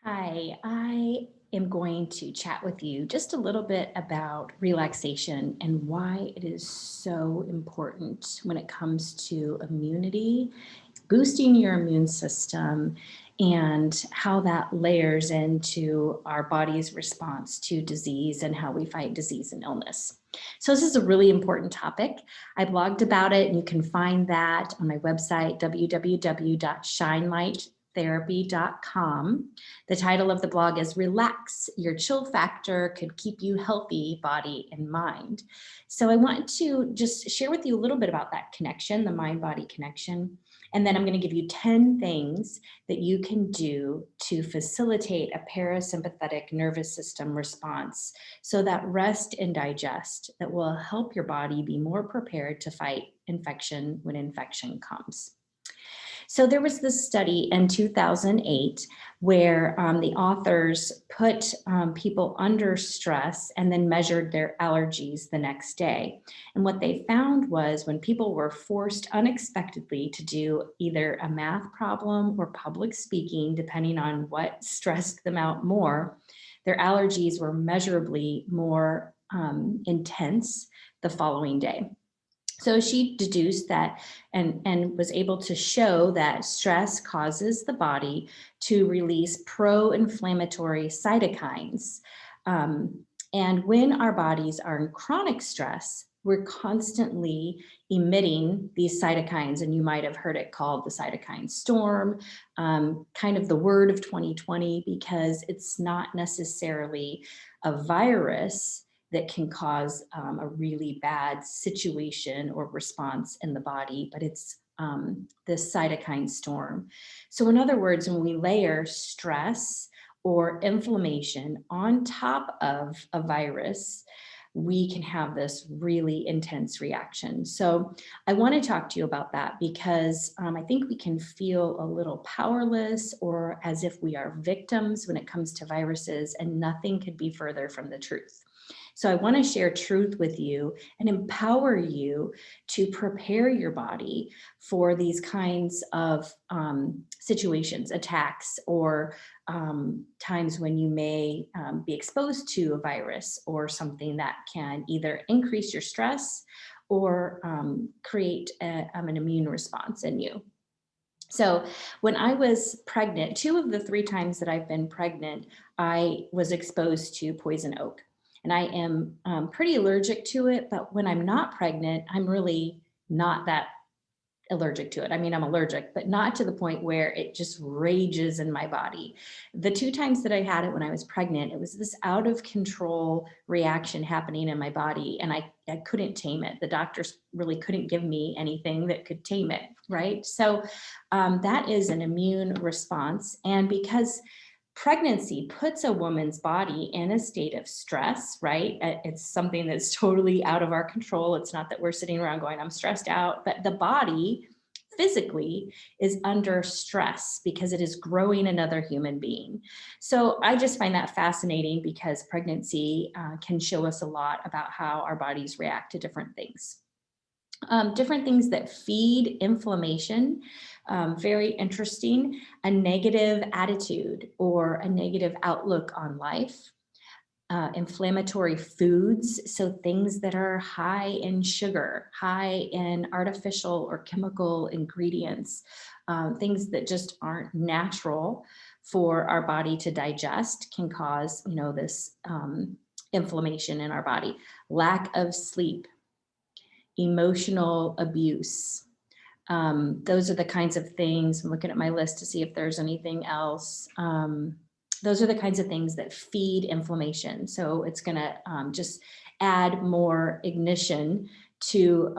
Hi, I am going to chat with you just a little bit about relaxation and why it is so important when it comes to immunity, boosting your immune system, and how that layers into our body's response to disease and how we fight disease and illness. So, this is a really important topic. I blogged about it, and you can find that on my website, www.shinelighttherapy.com. The title of the blog is Relax, Your Chill Factor Could Keep You Healthy, Body and Mind. So I want to just share with you a little bit about that connection, the mind-body connection. And then I'm going to give you 10 things that you can do to facilitate a parasympathetic nervous system response so that rest and digest that will help your body be more prepared to fight infection when infection comes. So there was this study in 2008 where the authors put people under stress and then measured their allergies the next day. And what they found was when people were forced unexpectedly to do either a math problem or public speaking, depending on what stressed them out more, their allergies were measurably more intense the following day. So she deduced that and was able to show that stress causes the body to release pro-inflammatory cytokines. And when our bodies are in chronic stress, we're constantly emitting these cytokines, and you might have heard it called the cytokine storm, kind of the word of 2020, because it's not necessarily a virus that can cause a really bad situation or response in the body, but it's this cytokine storm. So in other words, when we layer stress or inflammation on top of a virus, we can have this really intense reaction. So I want to talk to you about that because I think we can feel a little powerless or as if we are victims when it comes to viruses, and nothing could be further from the truth. So I want to share truth with you and empower you to prepare your body for these kinds of situations, attacks, or times when you may be exposed to a virus or something that can either increase your stress or create an immune response in you. So when I was pregnant, 2 of the 3 times that I've been pregnant, I was exposed to poison oak. And I am pretty allergic to it, but when I'm not pregnant, I'm really not that allergic to it. I mean, I'm allergic, but not to the point where it just rages in my body. The 2 times that I had it when I was pregnant, it was this out of control reaction happening in my body, and I couldn't tame it. The doctors really couldn't give me anything that could tame it, right? So that is an immune response. And because pregnancy puts a woman's body in a state of stress, right? It's something that's totally out of our control. It's not that we're sitting around going, I'm stressed out, but the body physically is under stress because it is growing another human being. So I just find that fascinating because pregnancy can show us a lot about how our bodies react to different things. Different things that feed inflammation, very interesting. A negative attitude or a negative outlook on life. Inflammatory foods, so things that are high in sugar, high in artificial or chemical ingredients, things that just aren't natural for our body to digest can cause, this inflammation in our body. Lack of sleep, emotional abuse. Those are the kinds of things. I'm looking at my list to see if there's anything else. Those are the kinds of things that feed inflammation. So it's going to just add more ignition to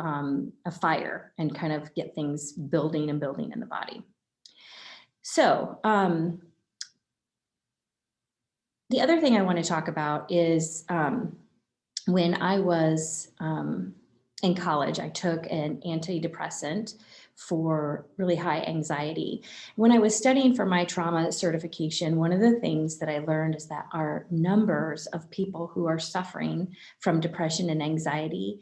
a fire and kind of get things building and building in the body. So the other thing I want to talk about is when I was in college, I took an antidepressant for really high anxiety. When I was studying for my trauma certification, one of the things that I learned is that our numbers of people who are suffering from depression and anxiety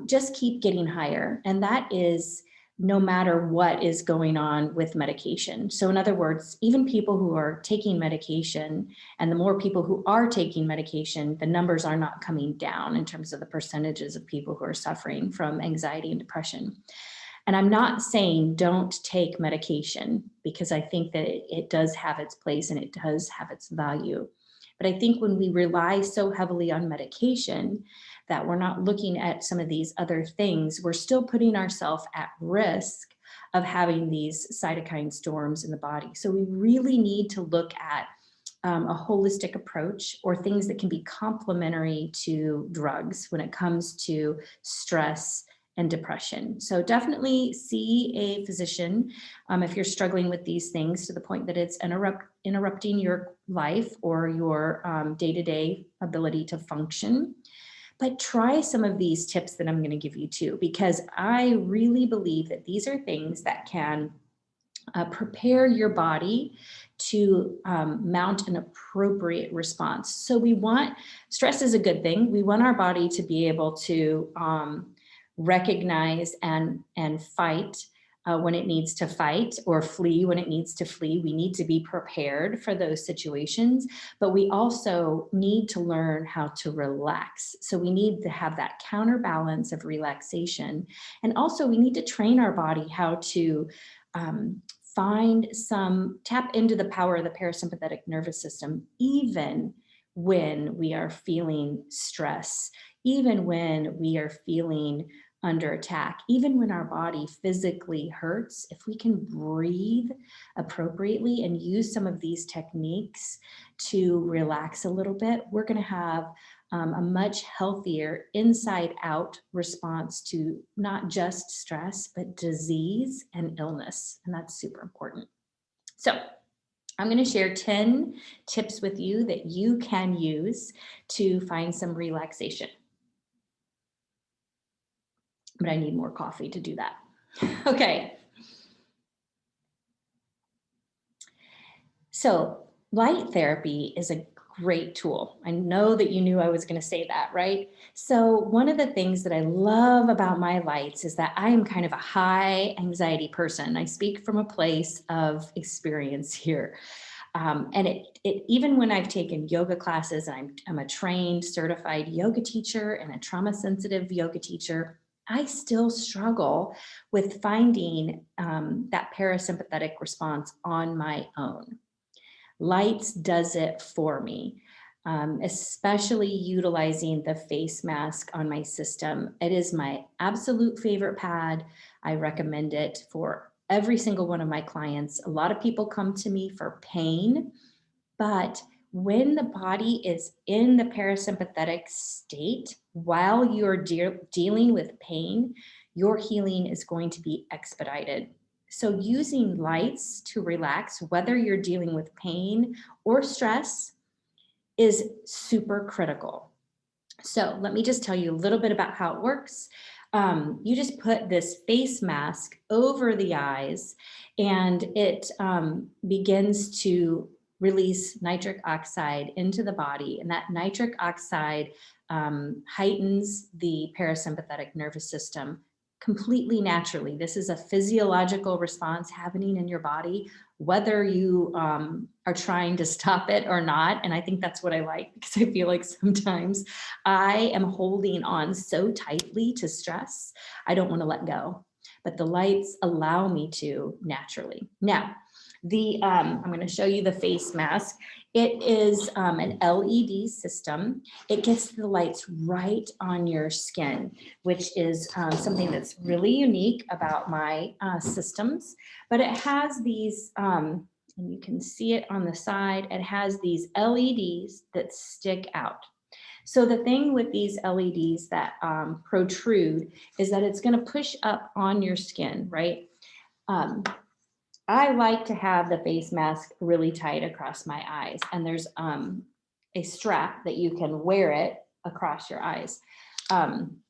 just keep getting higher. And that is no matter what is going on with medication. So in other words, even people who are taking medication, and the more people who are taking medication, the numbers are not coming down in terms of the percentages of people who are suffering from anxiety and depression. And I'm not saying don't take medication, because I think that it does have its place and it does have its value. But I think when we rely so heavily on medication that we're not looking at some of these other things, we're still putting ourselves at risk of having these cytokine storms in the body. So we really need to look at a holistic approach, or things that can be complementary to drugs when it comes to stress and depression. So definitely see a physician if you're struggling with these things to the point that it's interrupting your life or your day-to-day ability to function. But try some of these tips that I'm going to give you too, because I really believe that these are things that can prepare your body to mount an appropriate response. So stress is a good thing. We want our body to be able to recognize and fight when it needs to fight, or flee when it needs to flee. We need to be prepared for those situations, but we also need to learn how to relax. So we need to have that counterbalance of relaxation. And also we need to train our body how to tap into the power of the parasympathetic nervous system, even when we are feeling stress, even when we are feeling under attack, even when our body physically hurts. If we can breathe appropriately and use some of these techniques to relax a little bit, we're going to have a much healthier inside out response to not just stress, but disease and illness. And that's super important. So I'm going to share 10 tips with you that you can use to find some relaxation. But I need more coffee to do that. Okay. So light therapy is a great tool. I know that you knew I was going to say that, right? So one of the things that I love about my lights is that I am kind of a high anxiety person. I speak from a place of experience here. And it even when I've taken yoga classes, and I'm a trained certified yoga teacher and a trauma sensitive yoga teacher, I still struggle with finding that parasympathetic response on my own. Lights does it for me, especially utilizing the face mask on my system. It is my absolute favorite pad. I recommend it for every single one of my clients. A lot of people come to me for pain, but when the body is in the parasympathetic state while you're dealing with pain, your healing is going to be expedited. So using lights to relax, whether you're dealing with pain or stress, is super critical. So let me just tell you a little bit about how it works. You just put this face mask over the eyes, and it begins to release nitric oxide into the body. And that nitric oxide heightens the parasympathetic nervous system completely naturally. This is a physiological response happening in your body, whether you are trying to stop it or not. And I think that's what I like, because I feel like sometimes I am holding on so tightly to stress, I don't want to let go. But the lights allow me to naturally. Now, I'm going to show you the face mask. It is an LED system. It gets the lights right on your skin, which is something that's really unique about my systems. But it has these, and you can see it on the side, it has these LEDs that stick out. So the thing with these LEDs that protrude is that it's going to push up on your skin, right? I like to have the face mask really tight across my eyes, and there's a strap that you can wear it across your eyes. Some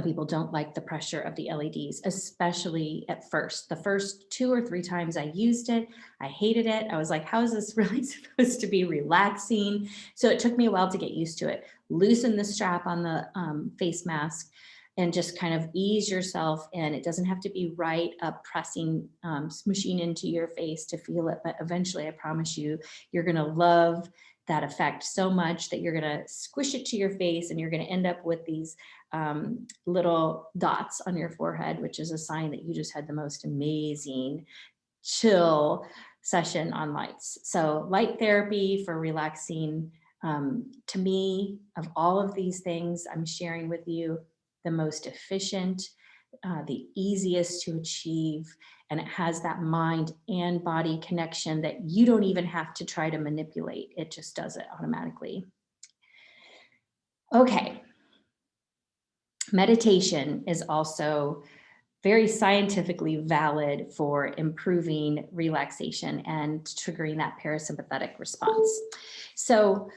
people don't like the pressure of the LEDs, especially at first. The first 2 or 3 times I used it, I hated it. I was like, how is this really supposed to be relaxing? So it took me a while to get used to it. Loosen the strap on the face mask, and just kind of ease yourself in. It doesn't have to be right up pressing, smooshing into your face to feel it, but eventually I promise you, you're gonna love that effect so much that you're gonna squish it to your face and you're gonna end up with these little dots on your forehead, which is a sign that you just had the most amazing chill session on lights. So light therapy for relaxing, to me, of all of these things I'm sharing with you, the most efficient, the easiest to achieve, and it has that mind and body connection that you don't even have to try to manipulate. It just does it automatically. Okay, meditation is also very scientifically valid for improving relaxation and triggering that parasympathetic response. So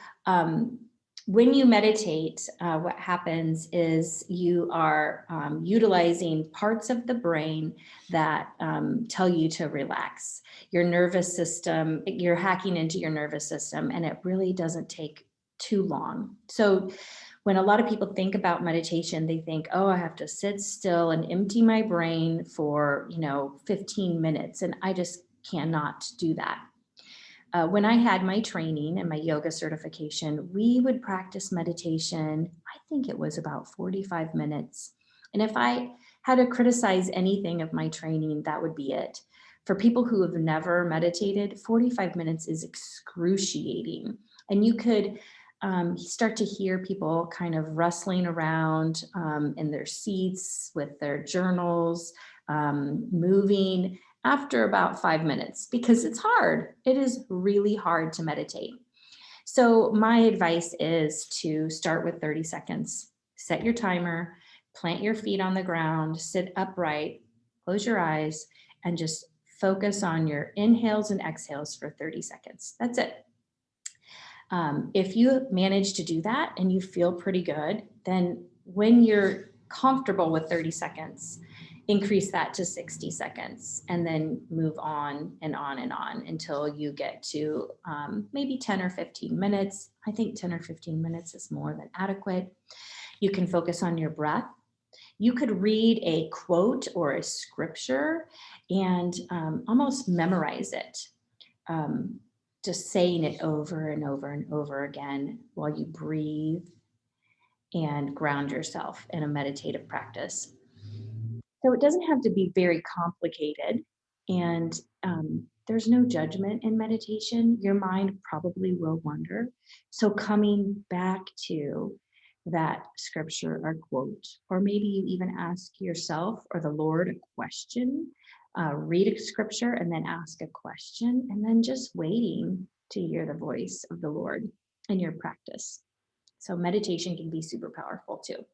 when you meditate, what happens is you are utilizing parts of the brain that tell you to relax. Your nervous system, you're hacking into your nervous system, and it really doesn't take too long. So when a lot of people think about meditation, they think, oh, I have to sit still and empty my brain for, 15 minutes. And I just cannot do that. When I had my training and my yoga certification, we would practice meditation. I think it was about 45 minutes. And if I had to criticize anything of my training, that would be it. For people who have never meditated, 45 minutes is excruciating. And you could start to hear people kind of rustling around in their seats with their journals, moving after about 5 minutes, because it's hard. It is really hard to meditate. So my advice is to start with 30 seconds. Set your timer, plant your feet on the ground, sit upright, close your eyes, and just focus on your inhales and exhales for 30 seconds. That's it. If you manage to do that and you feel pretty good, then when you're comfortable with 30 seconds, increase that to 60 seconds and then move on and on and on until you get to maybe 10 or 15 minutes. I think 10 or 15 minutes is more than adequate. You can focus on your breath. You could read a quote or a scripture and almost memorize it. Just saying it over and over and over again while you breathe and ground yourself in a meditative practice. So it doesn't have to be very complicated, and there's no judgment in meditation. Your mind probably will wander. So coming back to that scripture or quote, or maybe you even ask yourself or the Lord a question, read a scripture and then ask a question, and then just waiting to hear the voice of the Lord in your practice. So meditation can be super powerful too.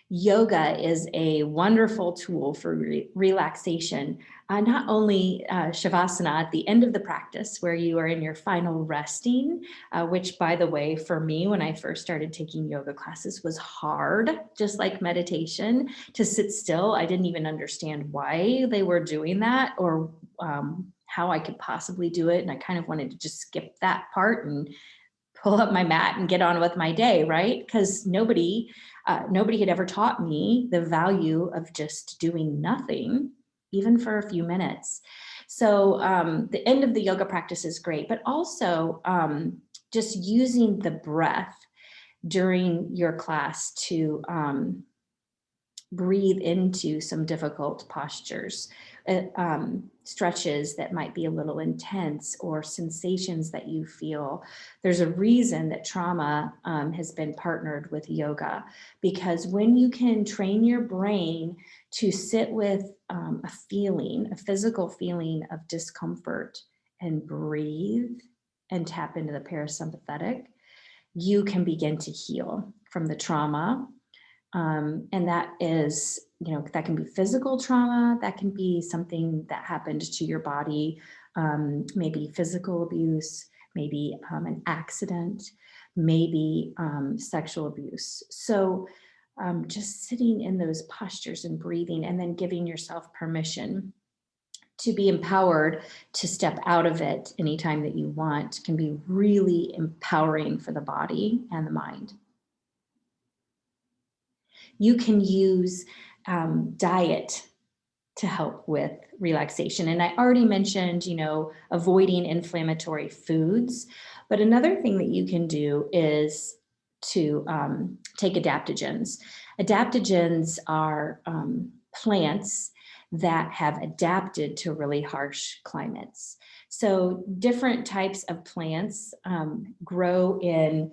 Yoga is a wonderful tool for relaxation. Not only Shavasana at the end of the practice, where you are in your final resting, which, by the way, for me, when I first started taking yoga classes, was hard, just like meditation, to sit still. I didn't even understand why they were doing that or how I could possibly do it. And I kind of wanted to just skip that part and pull up my mat and get on with my day, right? Because nobody had ever taught me the value of just doing nothing, even for a few minutes. So the end of the yoga practice is great, but also just using the breath during your class to breathe into some difficult postures, stretches that might be a little intense, or sensations that you feel. There's a reason that trauma has been partnered with yoga, because when you can train your brain to sit with a feeling, a physical feeling of discomfort, and breathe and tap into the parasympathetic, you can begin to heal from the trauma. And that is, that can be physical trauma, that can be something that happened to your body, maybe physical abuse, maybe an accident, maybe sexual abuse. So just sitting in those postures and breathing, and then giving yourself permission to be empowered to step out of it anytime that you want, can be really empowering for the body and the mind. You can use diet to help with relaxation. And I already mentioned, avoiding inflammatory foods. But another thing that you can do is to take adaptogens. Adaptogens are plants that have adapted to really harsh climates. So different types of plants grow in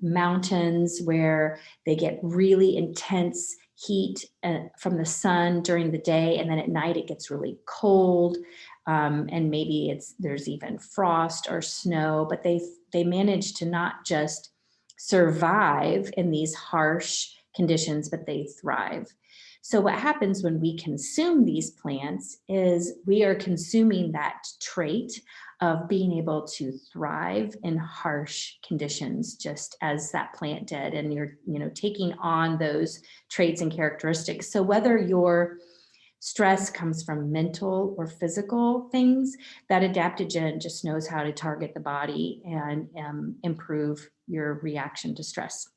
mountains where they get really intense heat from the sun during the day, and then at night it gets really cold, and maybe there's even frost or snow, but they manage to not just survive in these harsh conditions, but they thrive. So what happens when we consume these plants is we are consuming that trait of being able to thrive in harsh conditions, just as that plant did. And you're, taking on those traits and characteristics. So whether your stress comes from mental or physical things, that adaptogen just knows how to target the body and improve your reaction to stress.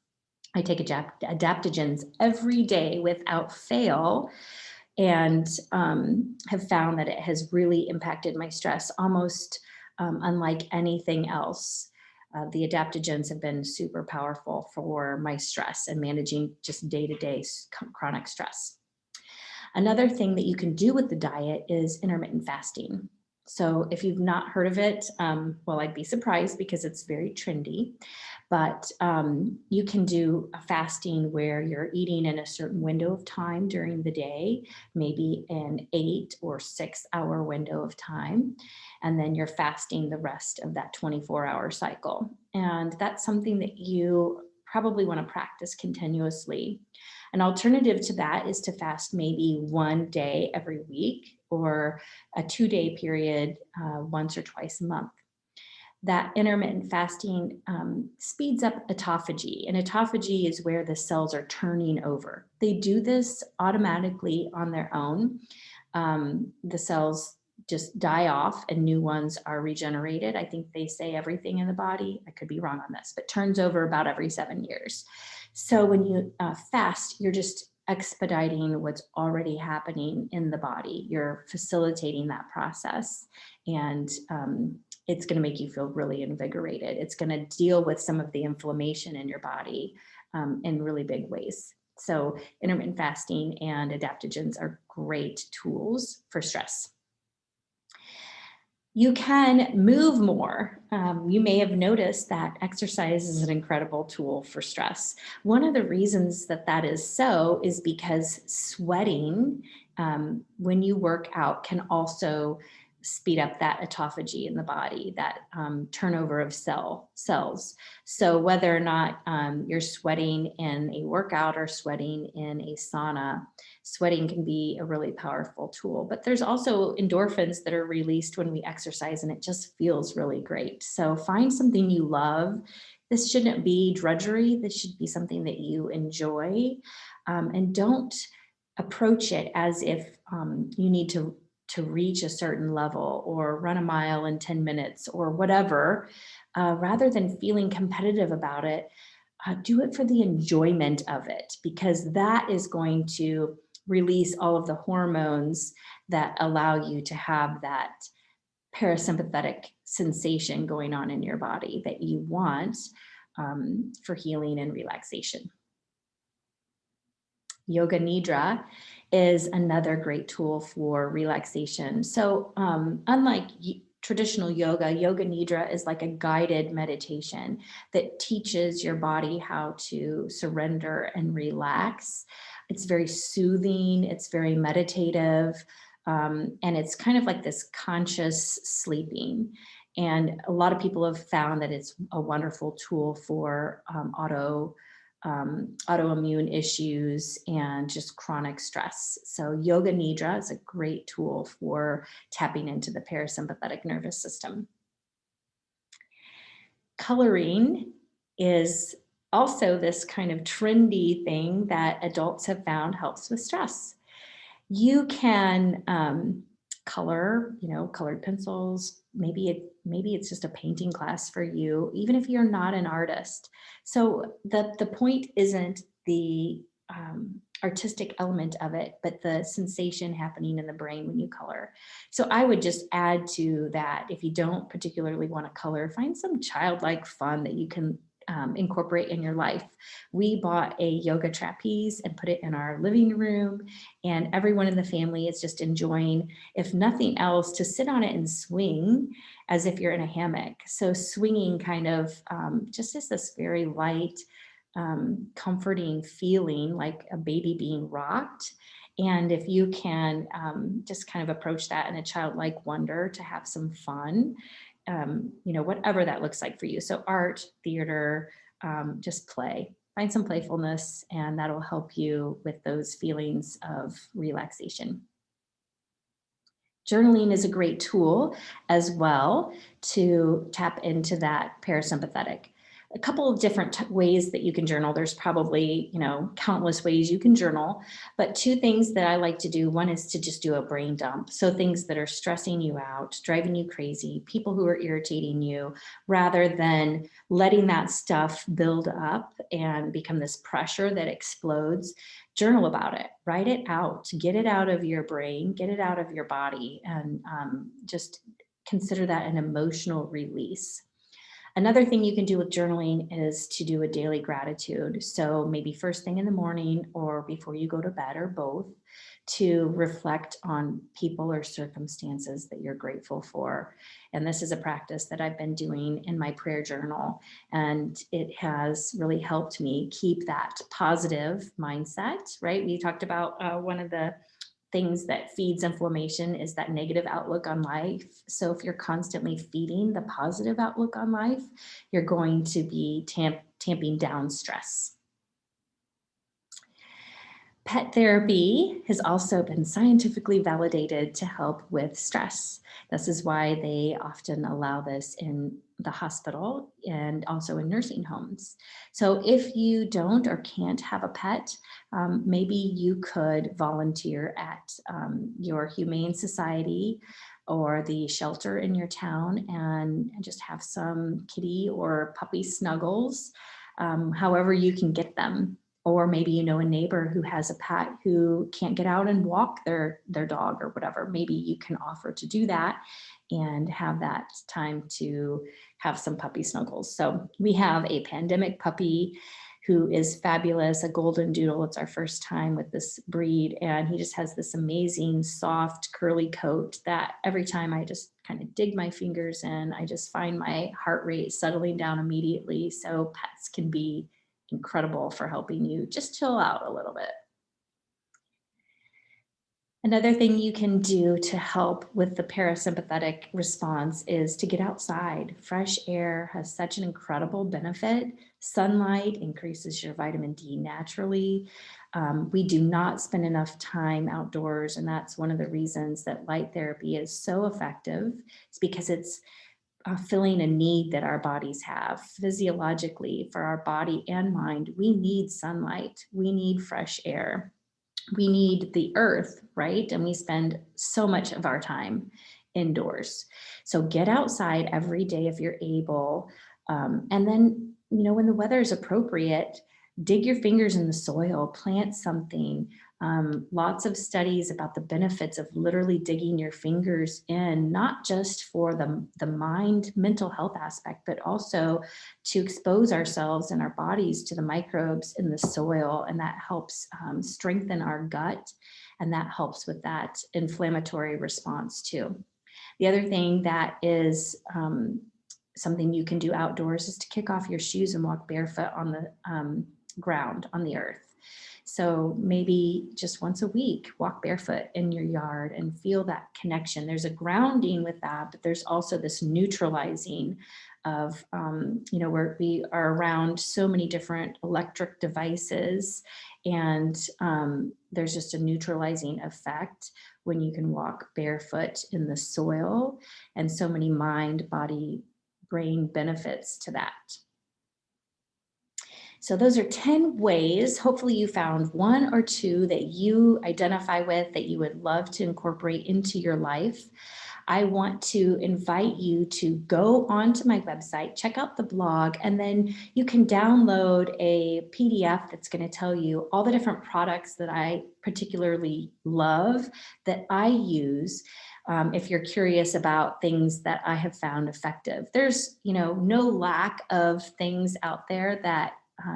I take adaptogens every day without fail, and have found that it has really impacted my stress almost unlike anything else. The adaptogens have been super powerful for my stress and managing just day-to-day chronic stress. Another thing that you can do with the diet is intermittent fasting. So if you've not heard of it, well, I'd be surprised because it's very trendy, but you can do a fasting where you're eating in a certain window of time during the day, maybe an 8 or 6 hour window of time, and then you're fasting the rest of that 24-hour cycle. And that's something that you probably want to practice continuously. An alternative to that is to fast maybe one day every week, or a 2-day period once or twice a month. That intermittent fasting speeds up autophagy, and autophagy is where the cells are turning over. They do this automatically on their own. The cells just die off and new ones are regenerated. I think they say everything in the body, I could be wrong on this, but turns over about every 7 years. So when you fast, you're just expediting what's already happening in the body. You're facilitating that process, and it's going to make you feel really invigorated. It's going to deal with some of the inflammation in your body in really big ways. So intermittent fasting and adaptogens are great tools for stress. You can move more. You may have noticed that exercise is an incredible tool for stress. One of the reasons that that is so is because sweating, when you work out, can also speed up that autophagy in the body, that turnover of cells. So whether or not you're sweating in a workout or sweating in a sauna, sweating can be a really powerful tool. But there's also endorphins that are released when we exercise, and it just feels really great. So find something you love. This shouldn't be drudgery. This should be something that you enjoy, and don't approach it as if you need to reach a certain level or run a mile in 10 minutes or whatever. Rather than feeling competitive about it, do it for the enjoyment of it, because that is going to release all of the hormones that allow you to have that parasympathetic sensation going on in your body that you want for healing and relaxation. Yoga Nidra is another great tool for relaxation. So unlike traditional yoga, Yoga Nidra is like a guided meditation that teaches your body how to surrender and relax. It's very soothing, it's very meditative, and it's kind of like this conscious sleeping. And a lot of people have found that it's a wonderful tool for autoimmune issues and just chronic stress. So Yoga Nidra is a great tool for tapping into the parasympathetic nervous system. Coloring is also this kind of trendy thing that adults have found helps with stress. You can color, colored pencils. Maybe it's just a painting class for you, even if you're not an artist. So the point isn't the artistic element of it, but the sensation happening in the brain when you color. So I would just add to that, if you don't particularly want to color, find some childlike fun that you can incorporate in your life. We bought a yoga trapeze and put it in our living room, and everyone in the family is just enjoying, if nothing else, to sit on it and swing as if you're in a hammock. So swinging kind of just is this very light, comforting feeling, like a baby being rocked. And if you can just kind of approach that in a childlike wonder to have some fun, whatever that looks like for you. So art, theater, just play. Find some playfulness, and that'll help you with those feelings of relaxation. Journaling is a great tool as well to tap into that parasympathetic. A couple of different ways that you can journal. There's probably, countless ways you can journal, but two things that I like to do. One is to just do a brain dump. So things that are stressing you out, driving you crazy, people who are irritating you, rather than letting that stuff build up and become this pressure that explodes. Journal about it, write it out, get it out of your brain, get it out of your body, and just consider that an emotional release. Another thing you can do with journaling is to do a daily gratitude. So maybe first thing in the morning or before you go to bed, or both, to reflect on people or circumstances that you're grateful for. And this is a practice that I've been doing in my prayer journal, and it has really helped me keep that positive mindset, right? We talked about one of the things that feeds inflammation is that negative outlook on life. So if you're constantly feeding the positive outlook on life, you're going to be tamping down stress. Pet therapy has also been scientifically validated to help with stress. This is why they often allow this in the hospital and also in nursing homes. So if you don't or can't have a pet, maybe you could volunteer at your humane society or the shelter in your town and just have some kitty or puppy snuggles, however you can get them. Or maybe you know a neighbor who has a pet who can't get out and walk their dog or whatever. Maybe you can offer to do that and have that time to have some puppy snuggles. So we have a pandemic puppy who is fabulous, a golden doodle. It's our first time with this breed, and he just has this amazing soft curly coat that every time I just kind of dig my fingers in, I just find my heart rate settling down immediately. So pets can be incredible for helping you just chill out a little bit. Another thing you can do to help with the parasympathetic response is to get outside. Fresh air has such an incredible benefit. Sunlight increases your vitamin D naturally. We do not spend enough time outdoors, and that's one of the reasons that light therapy is so effective. It's because it's filling a need that our bodies have physiologically. For our body and mind, we need sunlight, we need fresh air, we need the earth, right? And we spend so much of our time indoors. So get outside every day if you're able. And then, when the weather is appropriate, dig your fingers in the soil, plant something. Lots of studies about the benefits of literally digging your fingers in, not just for the mind, mental health aspect, but also to expose ourselves and our bodies to the microbes in the soil. And that helps strengthen our gut. And that helps with that inflammatory response too. The other thing that is something you can do outdoors is to kick off your shoes and walk barefoot on the ground, on the earth. So maybe just once a week, walk barefoot in your yard and feel that connection. There's a grounding with that, but there's also this neutralizing of, where we are around so many different electric devices, and there's just a neutralizing effect when you can walk barefoot in the soil, and so many mind, body, brain benefits to that. So those are 10 ways. Hopefully you found one or two that you identify with that you would love to incorporate into your life. I want to invite you to go onto my website, check out the blog, and then you can download a PDF that's going to tell you all the different products that I particularly love that I use. If you're curious about things that I have found effective, there's, no lack of things out there that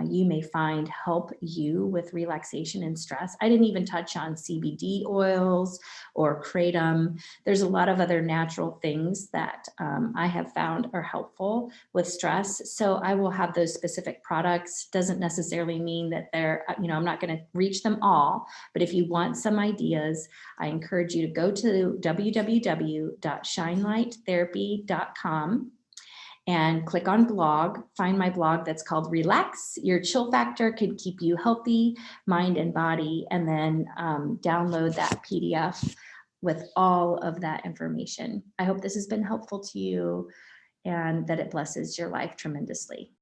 you may find help you with relaxation and stress. I didn't even touch on CBD oils or kratom. There's a lot of other natural things that I have found are helpful with stress. So I will have those specific products. Doesn't necessarily mean that they're, I'm not going to reach them all, but if you want some ideas, I encourage you to go to www.shinelighttherapy.com and click on blog, find my blog that's called Relax. Your Chill Factor could keep you healthy, mind and body, and then download that PDF with all of that information. I hope this has been helpful to you and that it blesses your life tremendously.